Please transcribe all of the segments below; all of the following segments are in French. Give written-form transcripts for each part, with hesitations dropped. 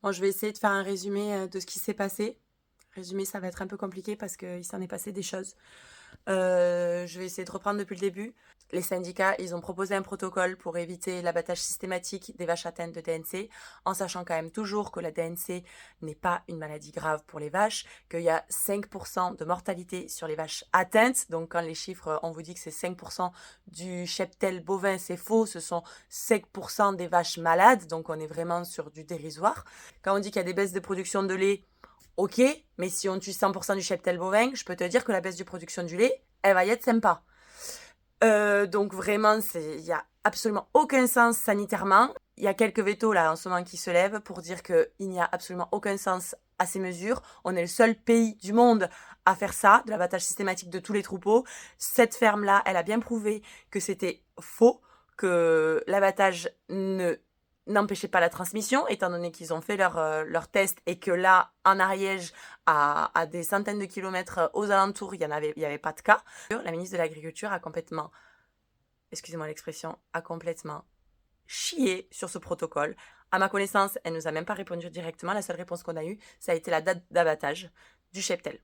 Bon, je vais essayer de faire un résumé de ce qui s'est passé. Résumé, ça va être un peu compliqué parce qu'il s'en est passé des choses. Je vais essayer de reprendre depuis le début. Les syndicats, ils ont proposé un protocole pour éviter l'abattage systématique des vaches atteintes de DNC, en sachant quand même toujours que la DNC n'est pas une maladie grave pour les vaches, qu'il y a 5% de mortalité sur les vaches atteintes. Donc quand les chiffres, on vous dit que c'est 5% du cheptel bovin, c'est faux, ce sont 5% des vaches malades, donc on est vraiment sur du dérisoire. Quand on dit qu'il y a des baisses de production de lait, ok, mais si on tue 100% du cheptel bovin, je peux te dire que la baisse de production du lait, elle va y être sympa. Donc vraiment, il n'y a absolument aucun sens sanitairement. Il y a quelques vétos là en ce moment qui se lèvent pour dire qu'il n'y a absolument aucun sens à ces mesures. On est le seul pays du monde à faire ça, de l'abattage systématique de tous les troupeaux. Cette ferme-là, elle a bien prouvé que c'était faux, que l'abattage n'empêchait pas la transmission, étant donné qu'ils ont fait leur test et que là, en Ariège, à des centaines de kilomètres aux alentours, il y avait pas de cas. La ministre de l'Agriculture a complètement, excusez-moi l'expression, a complètement chié sur ce protocole. À ma connaissance, elle nous a même pas répondu directement. La seule réponse qu'on a eue, ça a été la date d'abattage du cheptel.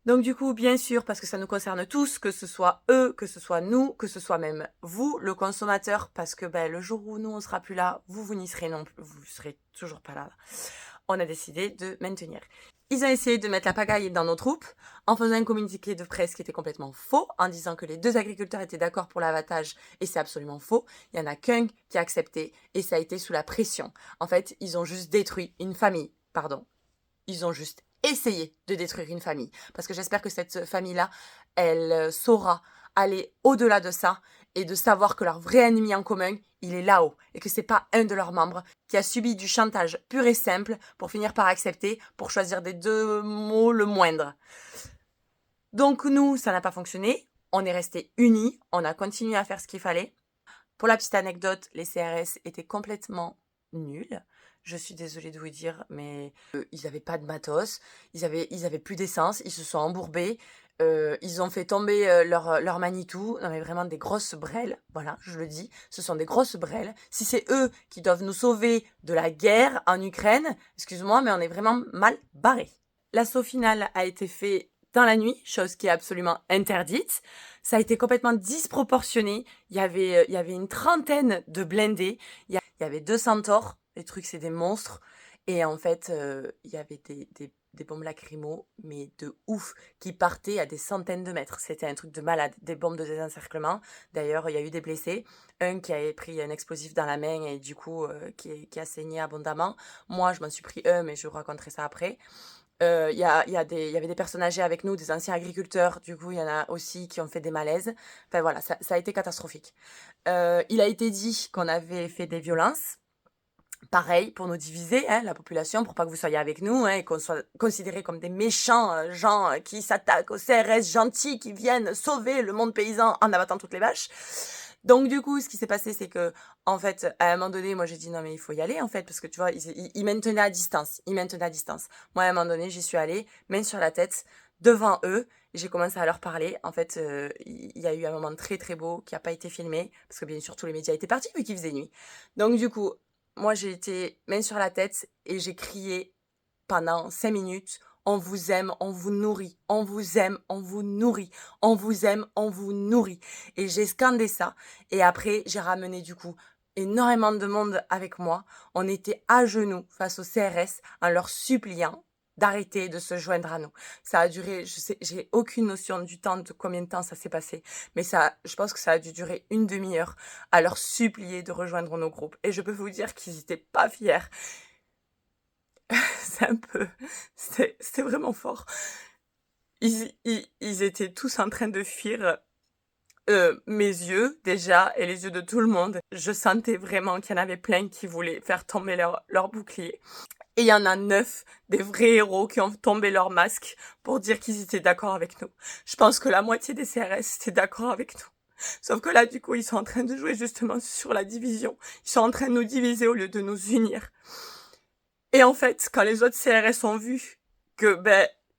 Donc du coup, bien sûr, parce que ça nous concerne tous, que ce soit eux, que ce soit nous, que ce soit même vous, le consommateur, parce que le jour où nous on sera plus là, vous n'y serez non plus, vous serez toujours pas là. On a décidé de maintenir. Ils ont essayé de mettre la pagaille dans nos troupes en faisant un communiqué de presse qui était complètement faux, en disant que les deux agriculteurs étaient d'accord pour l'abattage, et c'est absolument faux. Il y en a qu'un qui a accepté, et ça a été sous la pression. En fait, ils ont juste détruit une famille, pardon. Ils ont juste essayé de détruire une famille. Parce que j'espère que cette famille-là, elle saura aller au-delà de ça et de savoir que leur vrai ennemi en commun, il est là-haut. Et que c'est pas un de leurs membres qui a subi du chantage pur et simple pour finir par accepter, pour choisir des deux mots le moindre. Donc nous, ça n'a pas fonctionné. On est restés unis. On a continué à faire ce qu'il fallait. Pour la petite anecdote, les CRS étaient complètement nuls. Je suis désolée de vous dire, mais ils n'avaient pas de matos, ils avaient plus d'essence, ils se sont embourbés, ils ont fait tomber leur Manitou. Non mais vraiment des grosses brêles, voilà, je le dis, ce sont des grosses brêles. Si c'est eux qui doivent nous sauver de la guerre en Ukraine, excuse-moi, mais on est vraiment mal barrés. L'assaut final a été fait dans la nuit, chose qui est absolument interdite. Ça a été complètement disproportionné. Il y avait une trentaine de blindés. Il y avait deux centaures. Les trucs, c'est des monstres. Et en fait, il y avait des bombes lacrymo, mais de ouf, qui partaient à des centaines de mètres. C'était un truc de malade. Des bombes de désencerclement. D'ailleurs, il y a eu des blessés. Un qui avait pris un explosif dans la main et du coup, qui a saigné abondamment. Moi, je m'en suis pris un, mais je vous raconterai ça après. Il y avait des personnes âgées avec nous, des anciens agriculteurs, du coup il y en a aussi qui ont fait des malaises. Enfin voilà, ça a été catastrophique. Il a été dit qu'on avait fait des violences, pareil, pour nous diviser, hein, la population, pour pas que vous soyez avec nous, hein, et qu'on soit considérés comme des méchants gens qui s'attaquent aux CRS gentils, qui viennent sauver le monde paysan en abattant toutes les vaches. Donc du coup, ce qui s'est passé, c'est que, en fait, à un moment donné, moi j'ai dit non mais il faut y aller en fait, parce que tu vois, ils maintenaient à distance, ils maintenaient à distance. Moi à un moment donné, j'y suis allée, main sur la tête, devant eux, et j'ai commencé à leur parler. En fait, il y a eu un moment très très beau qui a pas été filmé, parce que bien sûr tous les médias étaient partis vu qu'il faisait nuit. Donc du coup, moi j'ai été main sur la tête et j'ai crié pendant 5 minutes. On vous aime, on vous nourrit. On vous aime, on vous nourrit. On vous aime, on vous nourrit. Et j'ai scandé ça. Et après, j'ai ramené du coup énormément de monde avec moi. On était à genoux face au CRS en leur suppliant d'arrêter de se joindre à nous. Ça a duré, je sais, j'ai aucune notion du temps, de combien de temps ça s'est passé. Mais ça, je pense que ça a dû durer une demi-heure à leur supplier de rejoindre nos groupes. Et je peux vous dire qu'ils étaient pas fiers. C'est un peu, c'était vraiment fort. Ils étaient tous en train de fuir mes yeux déjà et les yeux de tout le monde. Je sentais vraiment qu'il y en avait plein qui voulaient faire tomber leur bouclier. Et il y en a 9 des vrais héros qui ont tombé leur masque pour dire qu'ils étaient d'accord avec nous. Je pense que la moitié des CRS étaient d'accord avec nous. Sauf que là, du coup, ils sont en train de jouer justement sur la division. Ils sont en train de nous diviser au lieu de nous unir. Et en fait, quand les autres CRS ont vu que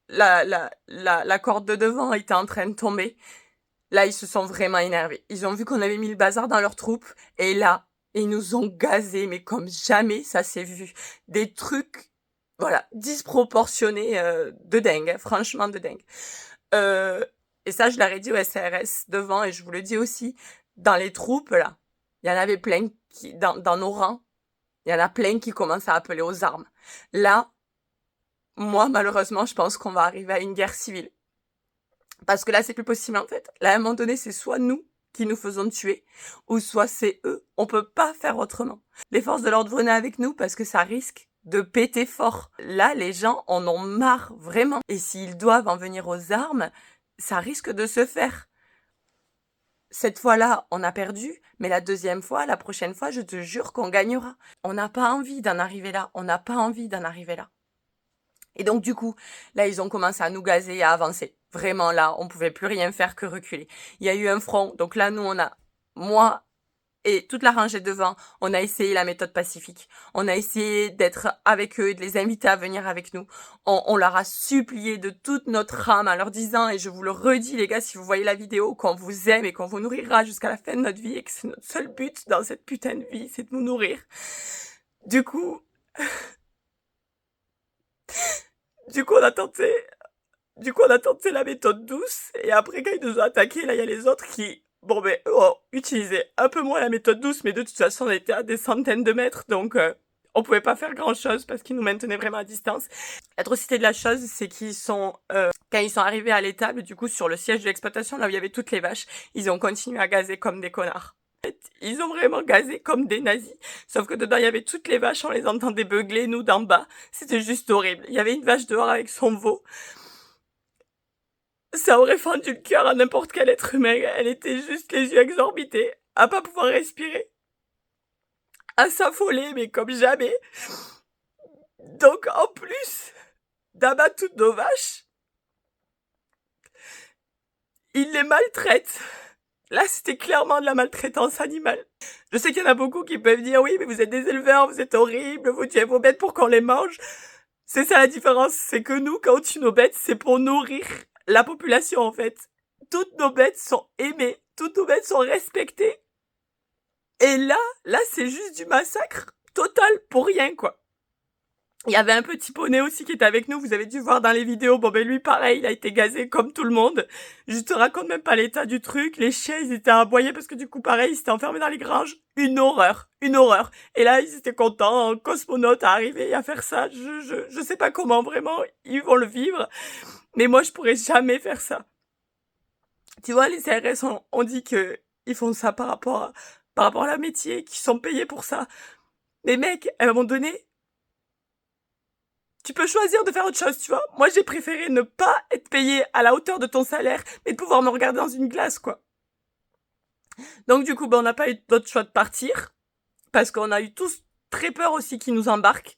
la corde de devant était en train de tomber, là, ils se sont vraiment énervés. Ils ont vu qu'on avait mis le bazar dans leurs troupes, et là, Et ils nous ont gazés, mais comme jamais ça s'est vu. Des trucs, voilà, disproportionnés, de dingue, hein, franchement de dingue. Et ça, je l'aurais dit au SRS devant, et je vous le dis aussi, dans les troupes, là, il y en avait plein qui, dans nos rangs, il y en a plein qui commencent à appeler aux armes. Là, moi, malheureusement, je pense qu'on va arriver à une guerre civile. Parce que là, c'est plus possible, en fait. Là, à un moment donné, c'est soit nous qui nous faisons tuer, ou soit c'est eux. On peut pas faire autrement. Les forces de l'ordre, venaient avec nous parce que ça risque de péter fort. Là, les gens en ont marre, vraiment. Et s'ils doivent en venir aux armes, ça risque de se faire. Cette fois-là, on a perdu, mais la deuxième fois, la prochaine fois, je te jure qu'on gagnera. On n'a pas envie d'en arriver là. On n'a pas envie d'en arriver là. Et donc, du coup, là, ils ont commencé à nous gazer et à avancer. Vraiment, là, on pouvait plus rien faire que reculer. Il y a eu un front. Donc là, nous, moi et toute la rangée devant, on a essayé la méthode pacifique. On a essayé d'être avec eux, de les inviter à venir avec nous. On leur a supplié de toute notre âme en leur disant, et je vous le redis, les gars, si vous voyez la vidéo, qu'on vous aime et qu'on vous nourrira jusqu'à la fin de notre vie et que c'est notre seul but dans cette putain de vie, c'est de nous nourrir. Du coup, on a tenté la méthode douce, et après, quand ils nous ont attaqués, là, il y a les autres qui, bon, ben, eux ont utilisé un peu moins la méthode douce, mais de toute façon, on était à des centaines de mètres, donc on pouvait pas faire grand-chose parce qu'ils nous maintenaient vraiment à distance. L'atrocité de la chose, c'est qu'ils sont, quand ils sont arrivés à l'étable, du coup, sur le siège de l'exploitation, là où il y avait toutes les vaches, ils ont continué à gazer comme des connards. Ils ont vraiment gazé comme des nazis. Sauf que dedans, il y avait toutes les vaches, on les entendait beugler, nous, d'en bas. C'était juste horrible. Il y avait une vache dehors avec son veau. Ça aurait fendu le cœur à n'importe quel être humain. Elle était juste les yeux exorbités, à pas pouvoir respirer, à s'affoler, mais comme jamais. Donc, en plus d'abattre toutes nos vaches, ils les maltraitent. Là, c'était clairement de la maltraitance animale. Je sais qu'il y en a beaucoup qui peuvent dire « Oui, mais vous êtes des éleveurs, vous êtes horribles, vous tuez vos bêtes pour qu'on les mange. » C'est ça la différence, c'est que nous, quand on tue nos bêtes, c'est pour nourrir la population, en fait. Toutes nos bêtes sont aimées, toutes nos bêtes sont respectées. Et là, c'est juste du massacre total pour rien, quoi. Il y avait un petit poney aussi qui était avec nous, vous avez dû voir dans les vidéos. Bon, ben lui, pareil, il a été gazé comme tout le monde. Je te raconte même pas l'état du truc. Les chiens, ils étaient aboyés parce que du coup, pareil, ils s'étaient enfermés dans les granges. Une horreur, une horreur. Et là, ils étaient contents, un cosmonaute à arriver et à faire ça. Je sais pas comment, vraiment, ils vont le vivre. Mais moi, je pourrais jamais faire ça. Tu vois, les CRS ont dit que ils font ça par rapport à leur métier, qu'ils sont payés pour ça. Mais mec, à un moment donné, tu peux choisir de faire autre chose, tu vois. Moi, j'ai préféré ne pas être payé à la hauteur de ton salaire, mais de pouvoir me regarder dans une glace, quoi. Donc, du coup, on n'a pas eu d'autre choix de partir, parce qu'on a eu tous très peur aussi qu'ils nous embarquent,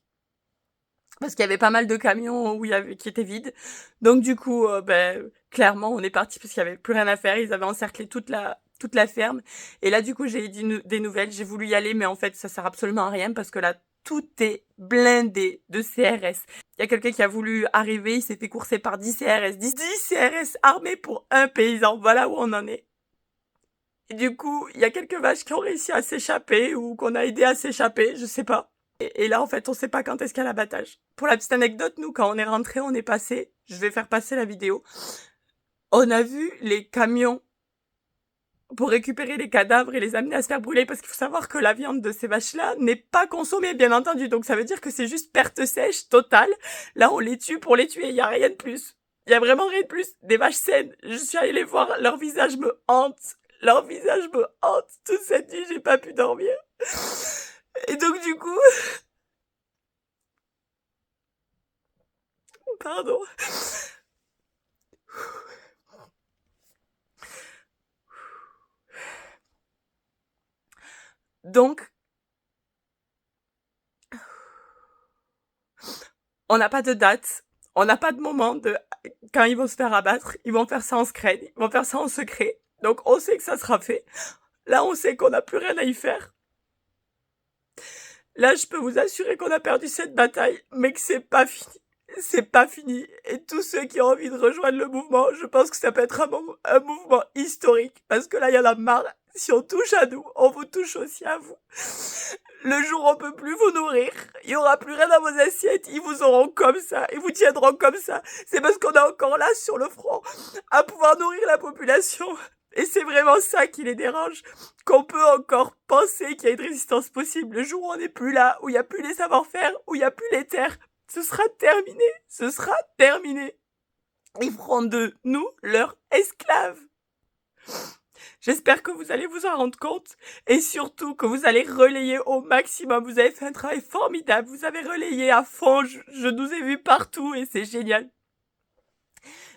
parce qu'il y avait pas mal de camions qui étaient vides. Donc, du coup, clairement, on est parti parce qu'il y avait plus rien à faire. Ils avaient encerclé toute la ferme. Et là, du coup, j'ai eu des nouvelles. J'ai voulu y aller, mais en fait, ça sert absolument à rien parce que là, tout est blindé de CRS. Il y a quelqu'un qui a voulu arriver, il s'est fait courser par 10 CRS. 10 CRS armés pour un paysan. Voilà où on en est. Et du coup, il y a quelques vaches qui ont réussi à s'échapper ou qu'on a aidé à s'échapper, je sais pas. Et là, en fait, on sait pas quand est-ce qu'il y a l'abattage. Pour la petite anecdote, nous, quand on est rentré, on est passé, je vais faire passer la vidéo, on a vu les camions pour récupérer les cadavres et les amener à se faire brûler, parce qu'il faut savoir que la viande de ces vaches-là n'est pas consommée, bien entendu, donc ça veut dire que c'est juste perte sèche totale. Là, on les tue pour les tuer, il y a rien de plus. Il y a vraiment rien de plus. Des vaches saines, je suis allée les voir, leur visage me hante. Leur visage me hante. Toute cette nuit, j'ai pas pu dormir. Et donc, du coup... Pardon. Donc, on n'a pas de date, on n'a pas de moment de quand ils vont se faire abattre. Ils vont faire ça en scred, ils vont faire ça en secret. Donc on sait que ça sera fait. Là, on sait qu'on n'a plus rien à y faire. Là, je peux vous assurer qu'on a perdu cette bataille, mais que c'est pas fini. C'est pas fini. Et tous ceux qui ont envie de rejoindre le mouvement, je pense que ça peut être un mouvement historique. Parce que là, il y en a marre. Si on touche à nous, on vous touche aussi à vous. Le jour où on peut plus vous nourrir, il y aura plus rien dans vos assiettes, ils vous auront comme ça, ils vous tiendront comme ça. C'est parce qu'on est encore là sur le front à pouvoir nourrir la population. Et c'est vraiment ça qui les dérange, qu'on peut encore penser qu'il y a une résistance possible. Le jour où on n'est plus là, où il n'y a plus les savoir-faire, où il n'y a plus les terres, ce sera terminé, ce sera terminé. Ils feront de nous leurs esclaves. J'espère que vous allez vous en rendre compte et surtout que vous allez relayer au maximum. Vous avez fait un travail formidable, vous avez relayé à fond, je nous ai vus partout et c'est génial.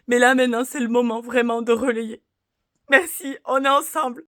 Mais là maintenant c'est le moment vraiment de relayer. Merci, on est ensemble.